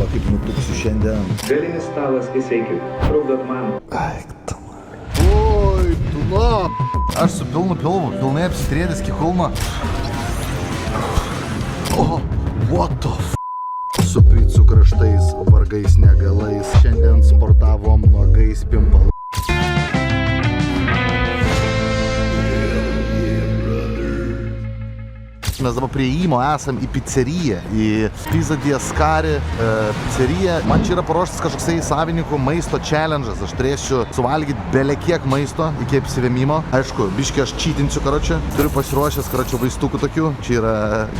Blemba, kaip nutuksiu šiandien. Galinis stalas įseikit. Trukdot man. Aiktam. Oi, tu na. Aš su pilnu pilvu, pilnai apsitrėdęs kikulma. O, what the f... Su picų kraštais, vargais negalais. Šiandien sportavom nuogais pimpalais. Mes dabar prie įmo esam į pizzeriją, į Pizza di Ascari pizzeriją. Man čia yra paruoštas kažkoksai savininkų maisto challenge'as. Aš turėsiu suvalgyti belekiek maisto iki apsivėmimo. Aišku, biškį aš čytinsiu, karočią. Turiu pasiruošęs, karočią, vaistukų tokių. Čia yra,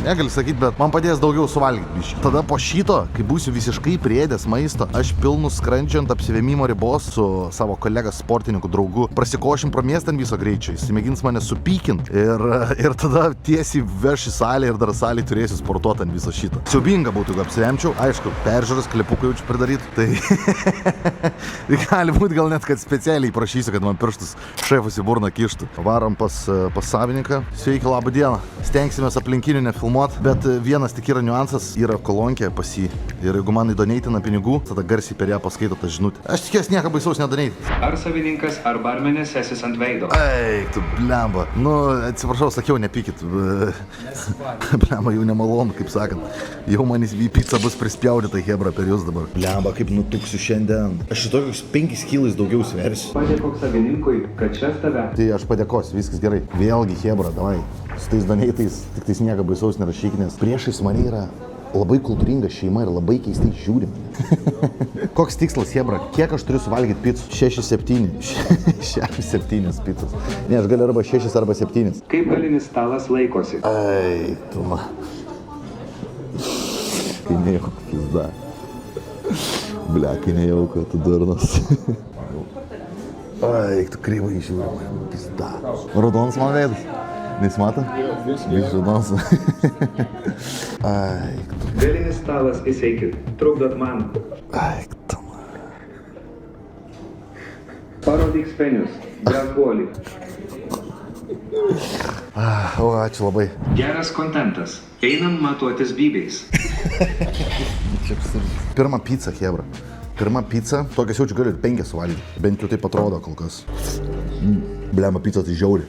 negali sakyti, bet man padės daugiau suvalgyti biškį. Tada po šito, kai būsiu visiškai priėdęs maisto, aš pilnu skrandžiu ant apsivėmimo ribos su savo kolega sportininku draugu. Prasikošim pro miestą ant viso greičio. Jis mėgins mane supykint ir tada tiesiai veš salė ir dar salį turėsiu sportuoti ant viso šito. Siaubinga būtų, jeigu apsivemčiau. Aišku, peržiūros, klipukų jaučiu pridaryti. Tai gali būti gal net, kad specialiai prašysiu, kad man pirštus šefus į burną kištų. Varom pas savininką. Sveiki, labą dieną. Stengsimės aplinkinių nefilmuot, bet vienas tik yra niuansas, yra kolonkė pas jį. Ir jeigu man įdoneitina pinigų, tada garsiai per ją paskaito tą žinutę. Aš tikiuosi nieko baisaus nedoneitina. Ar savininkas, ar barmenės esis ant veido? Eik, tu blemba. Nu, atsiprašau, sakiau, nepykit. Blemba, jau nemalonu, kaip sakant. Jau man į pizzą bus prispjaudyta hebra per jūs dabar. Blemba, kaip nutuksiu šiandien. Aš šitokius 5 kilais daugiau sversiu. Padėkok savininkui, kad čia tave. Tai aš padėkosiu, viskas gerai. Vėlgi hebra, davai. Su tais doneitais tik tais nieko baisaus nerašyk, nes priešais mane yra labai kultūringa šeima ir labai keistai žiūri mane. Koks tikslas, hebra? Kiek aš turiu suvalgyti picų? 6-7. 6-7 picos. Ne, aš galiu arba 6 arba 7. Kaip galinis stalas laikosi? Ai, tu ma. Kai nejauku, pizda. Blia, kai nejauku, tu durnas. Ai, tu kreivai žiūri, pizda. Raudonas man veidas. Nesmato? Biškai raudonas. Ai, Galinis stalas įseikit. Trukdot man. ai, tu ma. Parodyk spenius. Drąsuolį. O, ačiū labai. Geras kontentas. Einam matuotis bybiais. Pirma pizza, hebra. Pirma pizza. Tokias jaučiu galiu 5 suvalgyti. Bent jau taip atrodo kol kas. Blemba, pizza tai žiauri.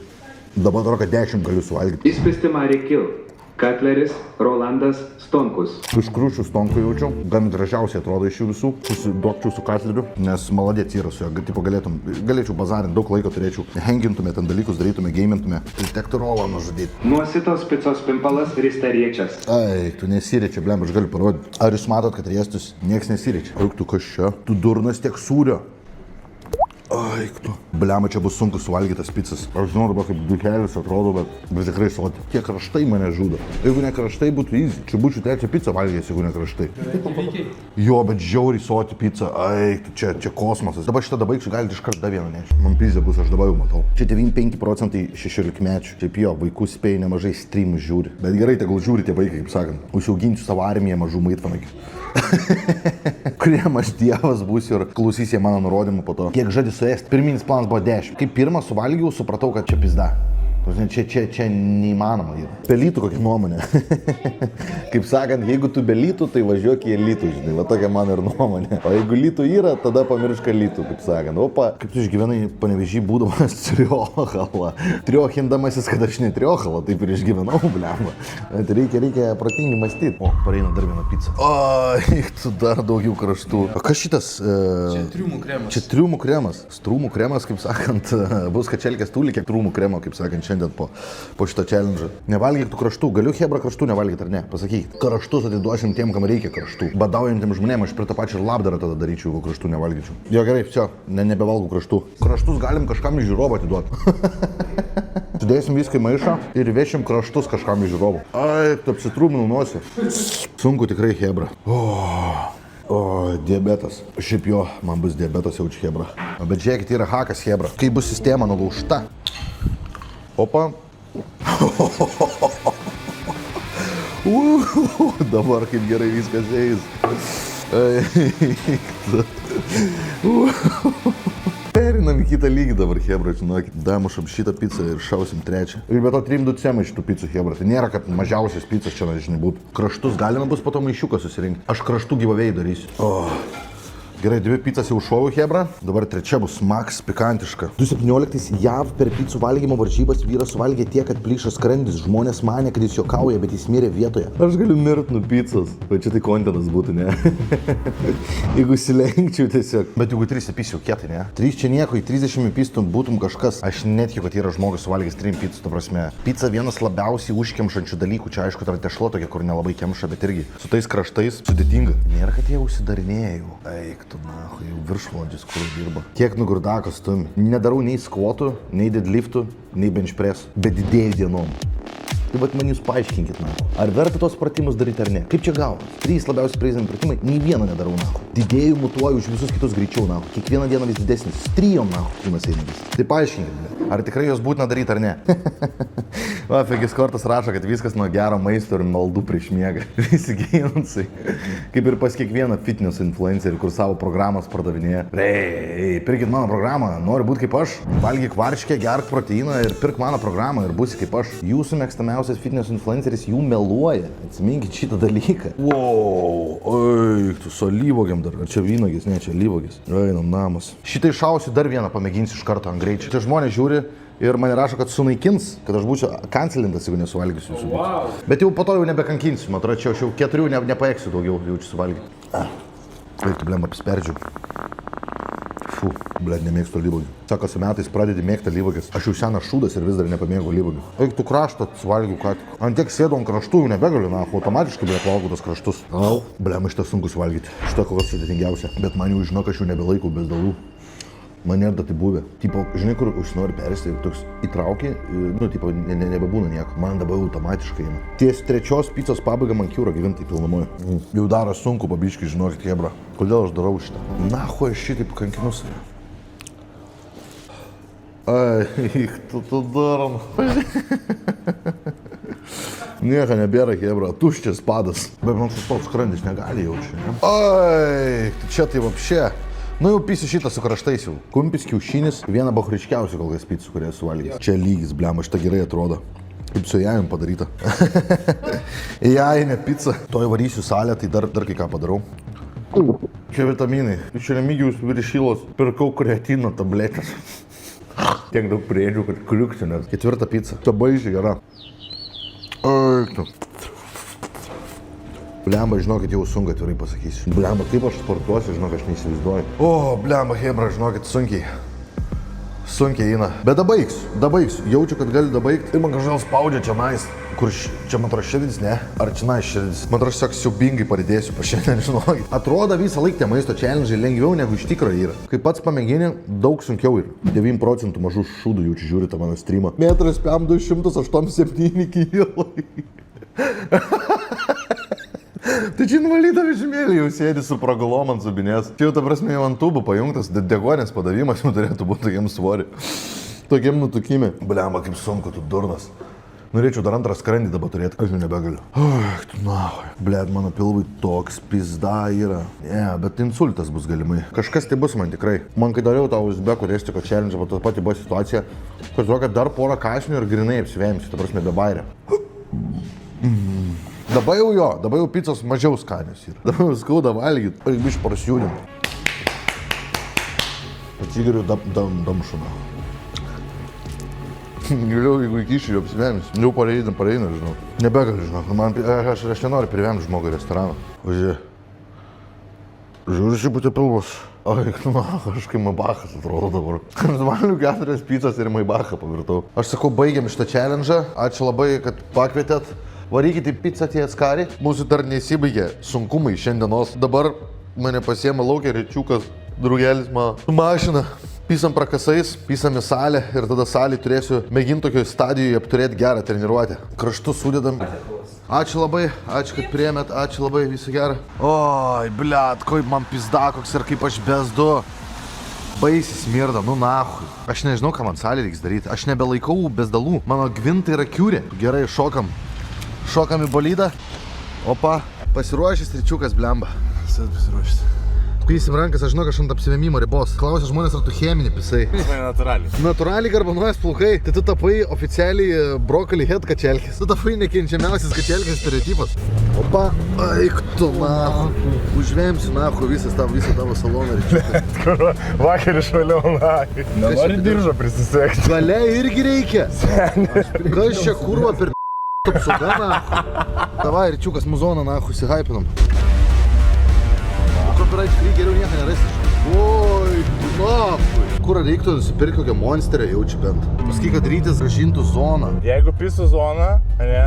Dabar atrodo, kad 10 galiu suvalgyti. Įspisti Marį Kil. Katleris, Rolandas, Stonkus. Iš krūčių stonkų jaučiau. Gan gražiausiai atrodo iš jų visų. Susidokčiau su katleriu, nes maladėt yra su juo. Tipo galėčiau bazarinti, daug laiko turėčiau. Hengintume ten dalykus, darytume, geimintume. Tai tektų rolą nužudyti. Nuo sitos picos pimpalas ristariečias. Ai, tu nesiriečia, blemba, aš galiu parodyti. Ar jūs matot, kad riestus nieks nesiriečia? Auk tu kas čia? Tu durnas tiek sūrio. Ai, tu. Blemba, čia bus sunku suvalgyti tas pizzas. Aš žinau dabar, kaip dukelis atrodo, bet tikrai soti. Tie kraštai mane žudo. Jeigu ne kraštai būtų easy, čia būčiau trečią pizzą valgęs, jeigu ne kraštai. Jo, bet žiauriai soti pizza. Ai, čia kosmosas. Dabar šitą dabaigsiu, galite iškart dar vieną nešti. Man pizza bus, aš dabar jau matau. Čia 95% 16-mečių. Šiaip jo, vaikų spėjai nemažai streamų žiūri. Bet gerai, tegul žiūri tie vaikai, kaip sakant. Užsiauginsiu savo armiją mažų maitvanagių. Kuriem aš dievas būsiu ir klausysiu mano nurodymų po to. Kiek žadi suėsti? Pirminis planas buvo 10. Kai pirmą suvalgiau, supratau, kad čia pizda. Čia neįmanoma yra. Pelytų kokia nuomonė. Kaip sakant, jeigu tu be lytų, tai važiuok į lytų, žinai. Va tokia mano ir nuomonė. O jeigu lytų yra, tada pamirška lytų, kaip sakant. Opa, kaip tu išgyvenai Panevėžy būdamas triochalą. Triochindamasis, kad aš ne triochalą, taip ir išgyvenau, blemba. Reikia protingai mąstyti. O, pareina dar vieną pizzą. Ai, tu dar daugiau kraštų. O kas šitas? Čia triumų kremas. Čia triumų kremas. Strūmų kremas, kaip sakant, bus kačelkės tūlį, kiek triumų kremo, kaip sakant, šiandien po šito challenge. Nevalgyk tų kraštų. Galiu hebra kraštų nevalgyti ar ne? Pasakykit. Kraštus atiduosim tiem, kam reikia kraštų. Badaujantiem žmonėm aš prie tą pačią ir labdarą tada daryčiau, jeigu kraštų nevalgyčiau. Jo, gerai, viso, nebevalgau kraštų. Kraštus galim kažkam iš žiūrovų atiduoti. Sudėsim viską į maišą ir vešim kraštus kažkam iš žiūrovų. Ai, tu apsitrūminau nosį. Sunku tikrai hebra. O, diabetas. Šiaip jo, man bus diabetas jaučiu hebra. Bet žiūrėkit, yra hakas hebra. Kai bus sistema nulaužta. Opa. Dabar kaip gerai viskas eis. Perinam į kitą lygį dabar, hebra, žinokit. Damušam šitą pizzą ir šausim trečią. Ir be to 3-2 cemai šitų pizzų, hebra. Tai nėra, kad mažiausias pizzas čia, žinai, būtų. Kraštus galima bus po to maišiuką susirinkti. Aš kraštų gyvavėjai darysiu. Gerai, 2 pizzas jau šoviau, hebra. Dabar trečia bus Max pikantiška. 2017 JAV per pizzų valgymo varžybas vyras suvalgė tiek, kad plyšo skrandis. Žmonės manė, kad jis juokauja, bet jis mirė vietoje. Aš galiu mirt nuo pizzos. Va čia tai kontenas būtų, ne? Jeigu silenkčiau tiesiog. Bet jeigu 3 įpisiu kietai, ne? 3 čia nieko, į 30 įpistum būtum kažkas. Aš netikiu, kad yra žmogus suvalgęs 3 pizzų, ta prasme. Pizza vienas labiausiai užkemšančių dalykų. Čia aišku, tai yra tešlo tokia, kur nelabai kemša, bet irgi su tais kraštais sudėtinga. Nėra, kad jie užsidarinėjo. Eik tu, nahu, jau viršvalandžius, kur dirba. Kiek nugurdako stumi. Nedarau nei skvotų, nei deadliftų, nei bench press, bet didėjų dienom. Tai vat man jūs paaiškinkit, nahu. Ar verta tos pratimus daryti ar ne? Kaip čia gaunas? 3 labiausiai praeizami pratimai, nei vieną nedarau, nahu. Didėjų mutuoju už visus kitus greičiau, nahu. Kiekvieną dieną vis didesnis. Strijom, nahu, kūnas eina vis. Tai paaiškinkit, ar tikrai jos būtina daryti ar ne? Va, Fegis Kortas rašo, kad viskas nuo gero maisto ir maldų prieš miegą. Visi geinsai. Kaip ir pas kiekvieną fitness influencerį, kur savo programas pardavinėja. Ei, pirkit mano programą, nori būti kaip aš. Valgyk varškę, gerk proteiną ir pirk mano programą ir būsi kaip aš. Jūsų mėgstamiausias fitness influenceris jų meluoja. Atsiminkit šitą dalyką. Wow, eik, tu su alyvogiam dar. Ar čia vynogis? Ne, čia alyvogis. Einam namas. Šitai šausiu dar vieną, pamėginsiu iš karto ant greičio. Čia žmonės žiūri ir mane rašo, kad sunaikins, kad aš būčiau kancelintas, jeigu nesuvalgysiu jūsų. Wow. Bet jau po to jau nebekankinsiu, man atrodo, čia aš jau 4 nepaėksiu daugiau, jaučiu suvalgyti. Eik, tu blem, apsiperdžiu. Fu, blem, nemėgstu alyvogių. Sako, su metais pradedi mėgti alyvogės. Aš jau senas šūdas ir vis dar nepamėgau alyvogių. Eik, tu kraštą suvalgiau, ką tik. Ant tiek sėdau ant kraštų, jau nebegaliu, na, automatiškai blem valgau tos kraštus. Blem, šitą sunku suvalgyti. Šitą kokios sudėtingiausia. Bet man jau žinok, aš jau nebelaikau bez dalų. Man nėra tai buvę. Tipo, žinai, kur užsinori perėsti ir toks įtrauki, nu, tipo, nebebūna nieko. Man dabar automatiškai eina. Ties 3 pizzos pabaiga man kiūra gyventi pilnumoje. Jau daro sunku, pabiškai, žinokit, hebra. Kodėl aš darau šitą? Nahu, aš šitaip kankinus. Ai, tu darom. Nieko nebėra, hebra. Tuščias padas. Bet man sustos skrandis negali jaučiu, ne? Ai, čia tai vapšė. Nu jau pisiu šitą su kraštais jau. Kumpis, kiaušinis, viena bahuriškiausių kol kas picų, kurią suvalgęs. Čia lygis, blema, šitą gerai atrodo. Kaip su jajum padaryta. Jajinė pizza. Toj varysiu salę, tai dar kai ką padarau. Čia vitaminai. Iš remigijus viršilos pirkau kreatino tabletės. Tiek daug priedžių, kad kliukti net. 4 pizza. Ta baisiai gera. Eik tu. Blemba, žinokit, jau sunku atvirai pasakysiu. Blemba, kaip aš sportuosiu, žinok, aš neįsivaizduoju. O, blemba, hebra, žinokit, sunkiai. Sunkiai eina. Bet dabaigsiu. Jaučiu, kad galiu dabaigti. Ir man kažkaip spaudžia čia nais. Kur čia man atrodo širdis, ne? Ar čia nais širdis? Man atrodo, tiesiog siubingai paridėsiu pa šiandien, žinokit. Atrodo visą laiką tie maisto challenge lengviau negu iš tikro yra. Kai pats pamėgini, daug sunkiau yra. 9% mažų šūdų jaučiu žiūri tą mano streamą. Metras PM 287 kilai. Tai čia invalida vežimėlį jau sėdi su pragulom ant zubinės. Čia jau ta prasme jau ant tubų pajungtas, degonės padavimas jau turėtų būti tokiam svorį. Tokiam nutukime. Blemba, kaip sunku, tu durnas. Norėčiau dar antrą skrandį dabar turėti, aš jau nebegaliu. Tu nahui. Bled, mano pilvui toks pizda yra. Ne, bet insultas bus galimai. Kažkas tai bus man tikrai. Man kai dariau tą Uzbeko restiko challenge, po to pati buvo situacija, kad dar porą kąsnių ir grinai apsivėjimsi, ta prasme be bairė. Dabar jau pizzos mažiau skanios yra. Dabar jau skauda valgyti, aš biškai prasijūdim. Atsigeriu damšuną. Giliau, jeigu įkišiu, jau apsivėmis. Jau pareina, žinau. Nebegaliu, žinau. Aš nenoriu privemti žmogų į restoraną. Važiuoju. Žiūriu šį būti pilvus. Ai, kažkai Maibachas atrodo dabar. Valgiu 4 pizzas ir Maibachą pavirtau. Aš sakau, baigiam šitą challenge. Ačiū labai, kad pakvietėt. Varykite į pizzą tie skari. Mūsų dar nesibaigė sunkumai šiandienos. Dabar mane pasiema laukia rečiukas, drugelis man su mašina. Pisam prakasais, pisam į salę ir tada salį turėsiu mėginti tokioj stadijoje apturėti gerą treniruotę. Kraštus sudedam. Ačiū labai, ačiū, kad priėmėt, ačiū labai, viso gero. Oi, bliat, kaip man pizda koks ir kaip aš bezdu. Baisiai smirda, nu nahui. Aš nežinau, ką man salį reiks daryti. Aš nebelaikau bezdalų. Mano gvintai yra kiūrė. Gerai, šokam. Šokam į bolydą. Opa, pasiruošęs tričiukas blemba. Sėd pasiruošęs. Pysim rankas, aš žinau, kad aš ant apsivėmimo ribos. Klausia žmonės, ar tu cheminį pisai. Natūraliai. Natūraliai garbanuojas plaukai, tai tu tapai oficialiai brokoli head kačelkis. Tu tapai nekenčiamiausias kačelkis stereotipas. Opa, eik tu nahu. Užvemsiu nahu visą tavo saloną Ričiuką. Vakar išvaliau nahu. Nenori diržą prisisekti. Galia irgi reikia. Kas čia kurva per apsuga nahu. Davai, Ričiukas, muzoną nahu, įsihaipinam. Copyright free geriau nieko nerasi. Oi, nahu. Kur reiktų nusipirkti kokią monsterę jaučiu bent. Pasakyk, kad rytis grąžintų zoną. Jeigu pisų zoną, ne?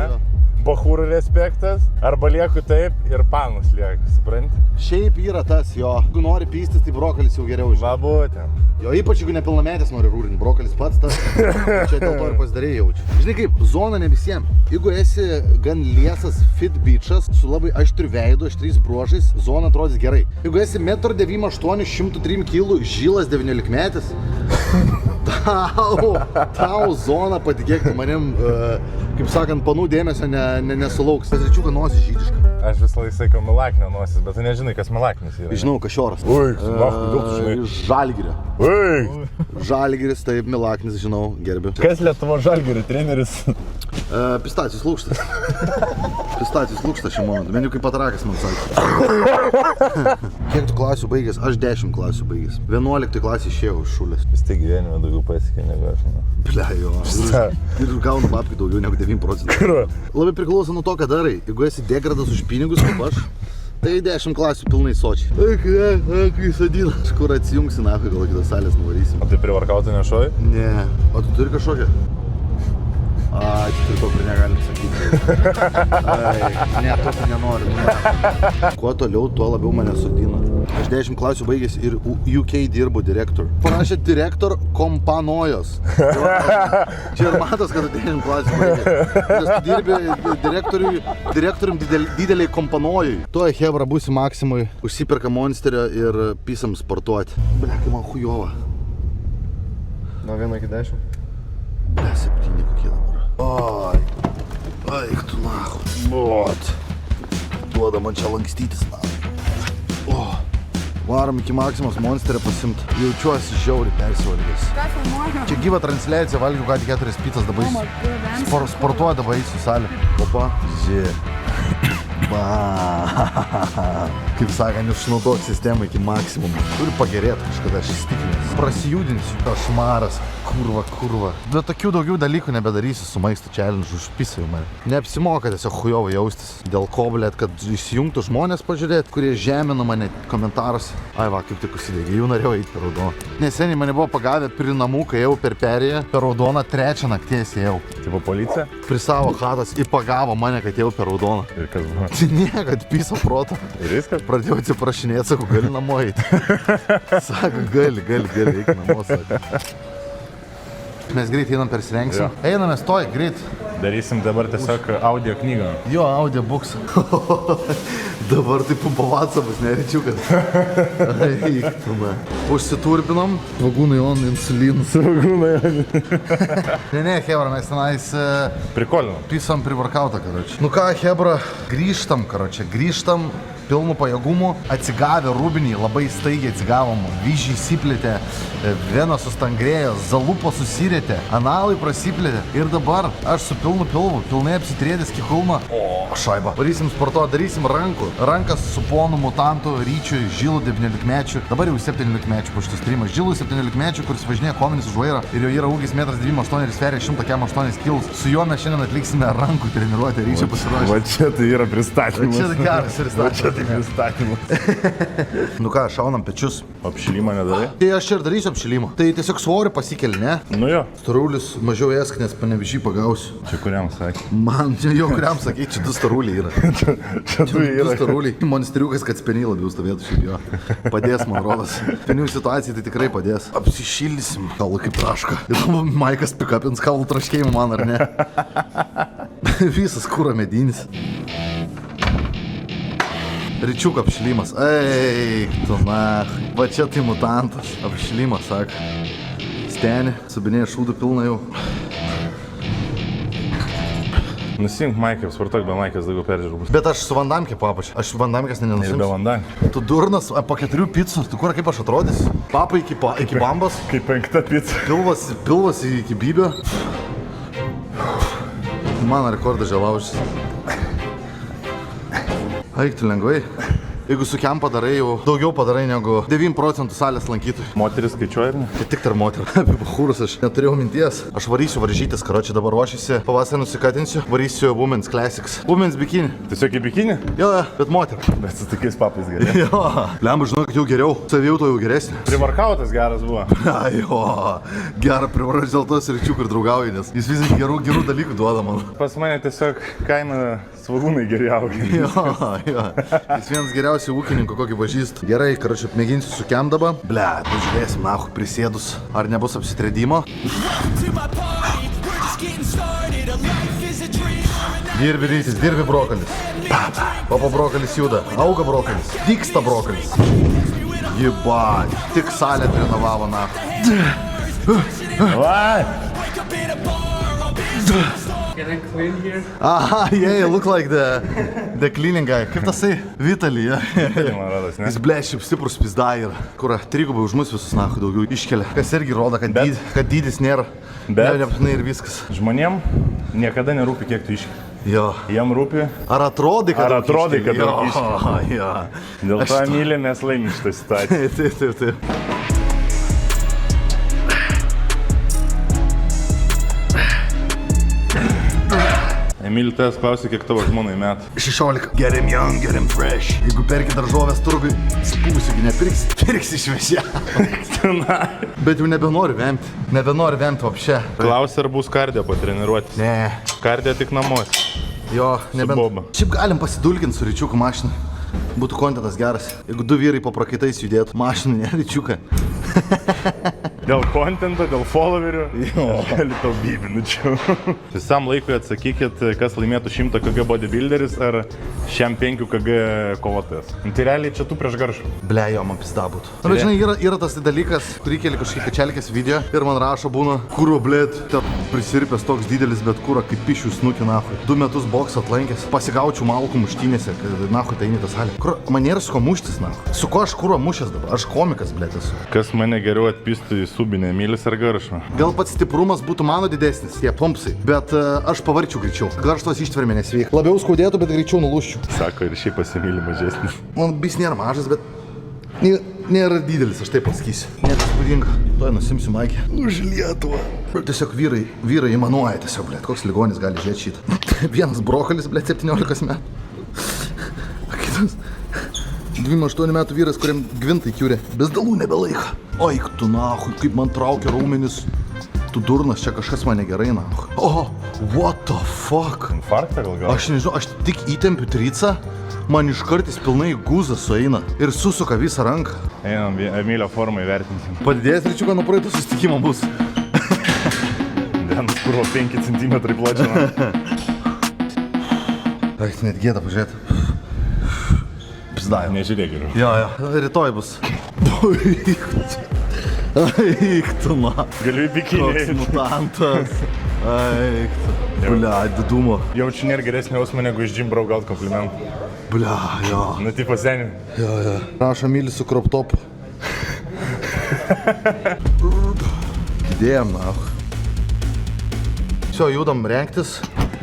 Bachūrų respektas, arba lieku taip ir panus lieku, supranti? Šiaip yra tas, jo. Jeigu nori pystis, tai brokolis jau geriau žinai. Va būtent. Jo, ypač jeigu nepilnametis nori rūrinti, brokolis pats tas. Čia dėl to ir pasidarėjai jaučiu. Žinai kaip, zona ne visiems. Jeigu esi gan liesas fit bičas, su labai aštriu veidu, aštriais bruožais, zona atrodys gerai. Jeigu esi 1,98 m, 103 kg, žilas 19-metis, tau zona, patikėk manim, kaip sakant, panų dėmesio nesulauks. Ričiuką nosis žydiška. Aš visą laiką sakau milaknio nosis, bet tu nežinai, kas milaknis yra. Žinau, kašioras. Ui, kodėl tu žinai? Žalgirio. Ui! Žalgiris, taip, milaknis, žinau, gerbiu. Kas Lietuvo Žalgirio treneris? Pistacijus lūkštas. Pistacijus lūkštas šią momentą, bent jau kaip patrakas man sakė. Kiek tu klasių baigęs? Aš 10 klasių baigęs. 11 klasį išėjau iš šulės. Vis tiek gyvenime daugiau pasiekė negu aš. Ble, jo. Ir gaunu babkių daugiau negu 9%. Labai priklauso nuo to, ką darai. Jeigu esi degradas už pinigus, kaip aš, tai 10 klasių pilnai sočiai. Kai sadina. Aš kur atsijungsi, nahui, gal kitos salės nuvarysim. O tai prie varkautų nešoji? Ne. O tu turi kažkokią? Ai, tu turi to, kur negalim sakyti. Ai, ne, to, kur nenoriu. Ne. Kuo toliau, tuo labiau mane sodina. Aš 10 klasių baigęs ir UK dirbu direktor. Parašė direktor kompanojos. Čia ir matos, kad 10 klasių baigęs. Nes tu dirbi direktorium dideliai kompanojui. Tuo hebra būsi Maksimui, užsiperka monsterio ir pisam sportuoti. Ble, kai man chujova. Nuo 1 iki 10? Ble, 7 kokie dabar. Ai, eik tu nahu. Bot. Duoda man čia lankstytis nahu. Varom iki Maksimos monsterį pasimt. Jaučiuosi žiauriai persivalgęs. Ką filmuoju? Čia gyva transliacija, valgiau ką tik 4 pizzas dabar eisiu. Sportuoja dabar eisiu į salę. Opa. Kaip sakant, išnaudok sistemą iki maksimumo. Turi pagerėti kažkada, aš įstikinęs. Prasijudinsiu. Košmaras. Kurva. Bet tokių daugiau dalykų nebedarysiu su maisto challenge, užpisai mane. Neapsimoka tiesiog chujovai jaustis. Dėl ko, blėt, kad įsijungtų žmonės pažiūrėti, kurie žemina mane komentaruose. Ai va, kaip tik užsidegė, jau norėjau eiti per raudoną. Neseniai mane buvo pagavę prie namų, kai ėjau per perėją, per raudoną 3 nakties ėjau. Tipo policija? Prie savo chatas įpagavo mane, kad ėjau per raudoną. Ir kas buvo? Niekad piso proto. Ir viskas? Pradėjau atsiprašinėti, sakau, gali namo eiti. Sako, gali, eik namo, sako. Mes greit einam persirengsim. Einame, stoj, greit. Darysim dabar tiesiog audio knygą. Jo, audio books. Dabar taip po WhatsApp'us, ne Ričiukas. Eik, tu na. Užsiturbinom. Svagūnai on, insulinas. Svagūnai on. Ne, hebra, mes tenais Prikolinam. pisam privarkautą, karoči. Nu ką, hebra, grįžtam, karoči, grįžtam. Pilnų pajėgumų, atsigavę rūbinį, labai staigiai atsigavom, vyžiai įsiplėtė, venos sustangrėjo, zalupo susirėtė, analai prasiplėtė ir dabar aš su pilnu pilvu, pilnai apsitrėdęs kikulną, šaiba. Varysim sportuoti, darysim rankų, rankas su ponu mutantu, Ryčiui, Žilu 19-mečiu, dabar jau 17-mečiu po šitas streamas, Žilu 17-mečiu, kuris važinėja kominis už vairo ir jo yra ūgis 1,98 m ir sveria 108 kg. Su juo mes šiandien atliksime rankų treniruotę, Ryčio pasiruošę. Va čia tai yra pristatymas. Čia geras pristatymas. Nu ką, šaunam pečius. Apšilimą nedarai? Tai aš ir darysiu apšilimą. Tai tiesiog svorį pasikeli, ne? Nu jo. Storulis mažiau esk, nes Panevėžy pagausiu. Čia kuriam sakė? Man, jo kuriam sakė, čia 2 storuliai yra. Čia tu yra. 2 storuliai. Monsteriukas, kad speniai labiau stovėtų šiaip jo. Padės, man rodas. Spenių situacijai tai tikrai padės. Apsišildysim. Kaulai kaip traška. Ir Maikas pikapins kaulų traškėjimą man, ar ne? Visas kūro medinis. Ričiuko apšilimas. Eik, tu na. Va čia tai mutantas. Apšilimas, sak. Steni, subinėja šūdų pilna jau. Nusink Maikį, sportuok be Maikės daugiau peržiūrų. Bet aš su Vandamke papač. Aš Vandamkės Ir be nenusimsiu. Vandamkės. Tu durnas, po 4 picų. Tu kur kaip aš atrodysiu? Papa iki bambos. Kaip 5 pica. Pilvas iki bybio. Mano rekordas žialaužis. Eik tu lengvai. Jeigu su kem padarai, jau daugiau padarai negu 9 procentų salės lankytojų. Moteris skaičiuoja, ar ne? Tai tik tarp moterų. Apie bachūrus aš neturėjau minties. Aš varysiu varžytis, karočią dabar ruošysi. Pavasarį nusikatinsiu. Varysiu Women's Classics. Women's bikini. Tiesiog į bikinį? Jo, bet moterų. Bet su tokiais papais gerai. Jo. Lemba, žinau, kad jau geriau. Savijauto jau geresnė. Privarkautas geras buvo. Jo. Gerą privarkautas dėl tos ryčių, kur draugauji, nes jis vis gerų dalykų duoda man. Pas mane tiesiog kaina svagūnai geriausiai. Jo. Jis vienas geriausių ūkininkų, kokį pažįstu. Gerai, karočią, mėginsiu su kemdaba. Ble, pažiūrėsim, nahu, prisėdus. Ar nebus apsitredimo? Dirbi rytis, dirbi brokolis. Papa brokolis juda, auga brokolis, dyksta brokolis. Jibai, tik salę trenovavo, nahu. Vai! Can I clean here? Aha, yeah, you look like the cleaning guy. Kaip tasai? Vitalij, ja. Man rodos, ne? Jis ble, šiaip stiprus pizda yra. Kur trigubai už mus visus nahu daugiau iškelia. Kas irgi rodo, kad, kad dydis nėra. Bet- Nebūtinai ir viskas. Žmonėm niekada nerūpi, kiek tu iškeli. Jo. Jam rūpi. Ar atrodai, kad Ar atrodai, kad daug daug iškeli? Jo. Dėl to Emilė mes laimim šitą situaciją. Taip. Emilė, tavęs klausia, kiek tavo žmonai metų. 16. Geriam young, geriam fresh. Jeigu perki daržovės turgui, spūsiu, nepirksi. Pirksi išvežė. Bet jau nebenoriu vemti. Nebenoriu vemti apšė. Klausia, ar bus kardė po treniruotis. Ne. Kardė tik namuose. Jo, boba. Šiaip galim pasidulkinti su ryčiuku mašinu. Būtų kontentas geras. Jeigu 2 vyrai po prakaitais judėtų mašinu, ne ryčiuką. Dėl kontento, dėl followerių. Aš galiu tau bybinučiau. Visam laikui atsakykit, kas laimėtų 100 kg bodybuilderis ar šiam 5 kg kovotojas. Tai realiai čia tu prieš garšą. Ble, jo, man pizda būtų. Na, bet žinai, yra tas dalykas, kurį keli kažkaip kačelkės video ir man rašo būna, kuro, blėt, ten prisirpęs toks didelis, bet kuro kaip pišių snukį, nahui. 2 metus boksą atlankęs, pasigaučiau malkų muštynėse, kad nahui tai eini tą salę. Kur man nėra su ko muštis, nahui. Su ko aš kuro mušęs dabar? Aš komikas, blėt, esu. Kas mane geriau atpistų į subinę, Emilis ar garšą? Gal pats stiprumas būtų mano didesnis, tie pumpsai, bet aš pavarčiau greičiau. Garštos ištvermė nesveika. Labiau skaudėtų, bet greičiau nulūščiau. Sako, ir šiaip pas Emilį mažesnis. Man bis nėra mažas, bet nėra didelis, aš taip pasakysiu. Nėra spūdinga. Tuoj nusimsiu Maikį. Už Lietuvą. Tiesiog vyrai įmanuoja tiesiog, blėt. Koks ligonis gali žiūrėti šitą. Vienas brokolis, blėt, 17 metų. Kitas 28 metų vyras, kuriam gvintai kiurė. Bezdalų nebelaika. Oik tu nahui, kaip man traukia raumenis. Tu durnas, čia kažkas mane gerai nahui. O, what the fuck? Infarktą gal? Aš nežinau, aš tik įtempiu tricą, man iš kartais pilnai guzas sueina ir susuka visą ranką. Einam, Emilio formą įvertinsim. Padidėjęs ryčiuką nuo praeito susitikimo bus. Dienas kurvo 5 cm plačiama. Eik, net gėda pažiūrėti. Pizdajo. Nežiūrėk geriau. Jo, rytoj bus. Eik tu, na. Galiu į bikinį. Koks mutantas. Eik tu. Blia, didumo. Jaučiu nėra geresnį jausmą negu iš Jim Bro gaut komplimentų. Blia, jo. Nu, tipo seniai. Jo. Rašo Myli su crop topu. Dėjom, na. Все, judam rengtis.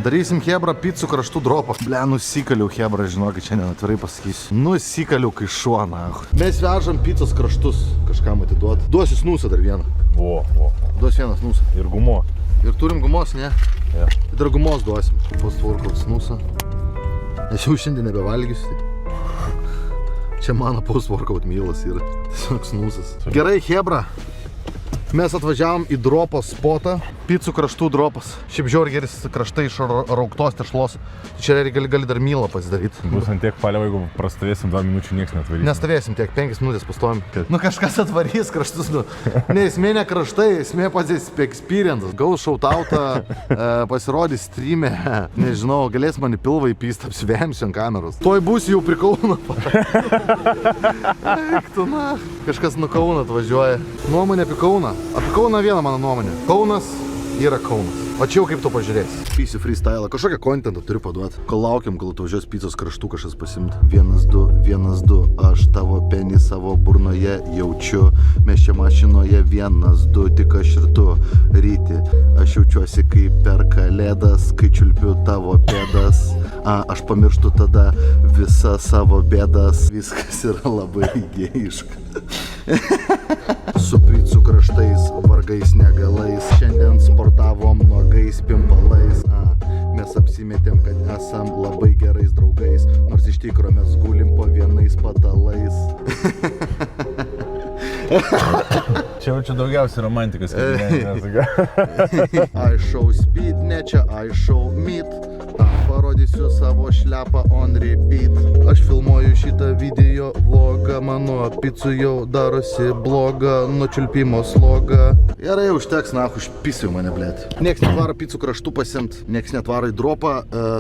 Darysim Hebra picų kraštų dropą. Ble, nusikaliau Hebra, žinokit, šiandien atvirai pasakysiu. Nusikaliau kai šuo, na. Mes vežam picos kraštus kažkam atiduot. Duosiu snusą dar vieną. Vo. Duosiu vieną snusą. Ir gumo. Ir turim gumos, ne? Ja. Dar gumos duosim. Post-workout snusą. Nes jau šiandien nebevalgysiu. Čia mano post-workout mylas yra. Tiesiog snusas. Gerai, Hebra. Mes atvažiavom į dropo spotą, picų kraštų dropas. Šiaip žiauriai geris kraštai iš rauktos tešlos. Čia gali dar mylą pasidaryti. Bus ant tiek palio, jeigu prastovėsim 2 minučių, nieks netvarys. Nestovėsim tiek, 5 minutės pastovim. Nu kažkas atvarys kraštus. Ne, esmė ne kraštai, esmė pats experience. Gaus šautautą, pasirodys streame. Nežinau, galės mani pilvą įpyst, apsivemsiu ant kameros. Tuoj bus jau prie Kauno. Eik tu, na. Kažkas nuo Kauno atvažiuoja. Nuomonė apie Kauną. Apie Kauną viena mano nuomonė. Kaunas yra Kaunas. O čia jau kaip tu pažiūrėsi. Pysiu freestyle, kažkokią kontentą turiu paduoti. Kol laukiam, kol tu važiuos pizzos kraštų kažkas pasimt. 1, 2, 1, 2, aš tavo penį savo burnoje jaučiu. Mes čia mašinoje 1, 2, tik aš ir tu. Ryti, aš jaučiuosi kaip per kalėdas, kai čiulpiu tavo pėdas. Aš pamirštu tada visą savo bėdas. Viskas yra labai gėjiška. Su picų kraštais, vargais negalais. Šiandien sportavom nuogais pimpalais. Mes apsimetėm, kad esam labai gerais draugais. Nors iš tikro mes gulim po vienais patalais. Čia jaučiu daugiausiai romantikos, kad I show speed, ne čia I show meat. Parodysiu savo šlepą on repeat. Aš filmuoju šitą video vlogą, mano picų jau darosi blogą, nučiulpimo slogą. Gerai, užteks, užpisiu mane, blėt. Niekas netvaro picų kraštų pasimt, niekas netvaro į dropą,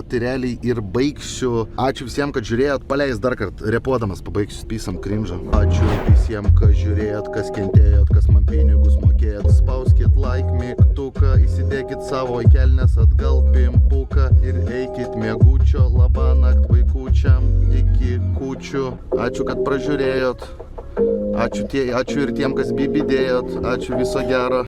tai realiai ir baigsiu. Ačiū visiems, kad žiūrėjot, paleis dar kartą, repuodamas pabaigsiu, pisam cringe'ą. Ačiū visiems, kas žiūrėjot, kas kentėjot, kas man pinigus mokėjot. Spauskit like mygtuką, įsidėkit savo į kelnes atgal pimpuką ir eikit mėgučio, labanakt vaikučiam iki kūčių. Ačiū, kad pražiūrėjot. Ačiū ir tiem, kas bibidėjot. Ačiū, viso gero.